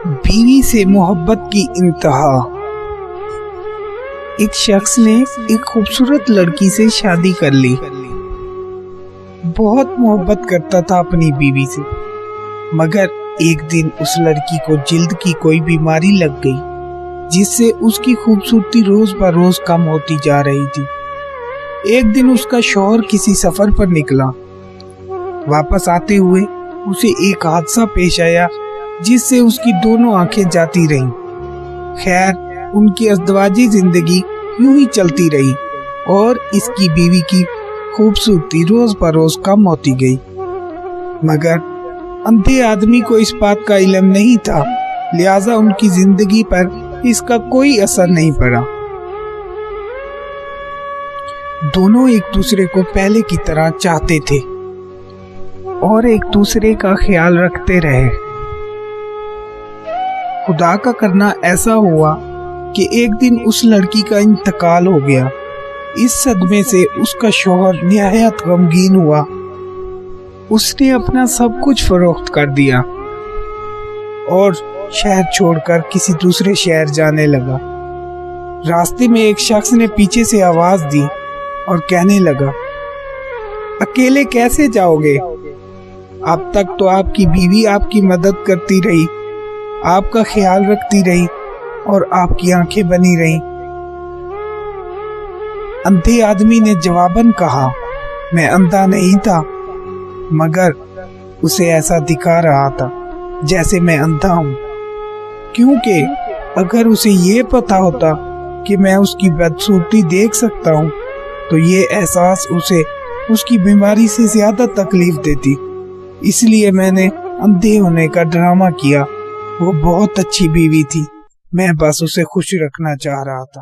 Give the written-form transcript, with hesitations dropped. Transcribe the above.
بیوی سے محبت کی انتہا۔ ایک شخص نے ایک خوبصورت لڑکی سے شادی کر لی۔ بہت محبت کرتا تھا اپنی بیوی سے، مگر ایک دن اس لڑکی کو جلد کی کوئی بیماری لگ گئی، جس سے اس کی خوبصورتی روز بہ روز کم ہوتی جا رہی تھی۔ ایک دن اس کا شوہر کسی سفر پر نکلا۔ واپس آتے ہوئے اسے ایک حادثہ پیش آیا جس سے اس کی دونوں آنکھیں جاتی رہیں۔ خیر، ان کی ازدواجی زندگی یوں ہی چلتی رہی اور اس کی بیوی کی خوبصورتی روز بہ روز کم ہوتی گئی، مگر اندھے آدمی کو اس بات کا علم نہیں تھا، لہذا ان کی زندگی پر اس کا کوئی اثر نہیں پڑا۔ دونوں ایک دوسرے کو پہلے کی طرح چاہتے تھے اور ایک دوسرے کا خیال رکھتے رہے۔ خدا کا کرنا ایسا ہوا کہ ایک دن اس لڑکی کا انتقال ہو گیا۔ اس صدمے سے اس کا شوہر نہایت غمگین ہوا۔ اس نے اپنا سب کچھ فروخت کر دیا اور شہر چھوڑ کر کسی دوسرے شہر جانے لگا۔ راستے میں ایک شخص نے پیچھے سے آواز دی اور کہنے لگا، اکیلے کیسے جاؤ گے؟ اب تک تو آپ کی بیوی آپ کی مدد کرتی رہی، آپ کا خیال رکھتی رہی اور آپ کی آنکھیں بنی رہی۔ اندھے آدمی نے جواباً کہا، میں اندھا نہیں تھا، مگر اسے ایسا دکھا رہا تھا جیسے میں اندھا ہوں، کیونکہ اگر اسے یہ پتا ہوتا کہ میں اس کی بدصورتی دیکھ سکتا ہوں تو یہ احساس اسے اس کی بیماری سے زیادہ تکلیف دیتی۔ اس لیے میں نے اندھے ہونے کا ڈرامہ کیا۔ وہ بہت اچھی بیوی تھی، میں بس اسے خوش رکھنا چاہ رہا تھا۔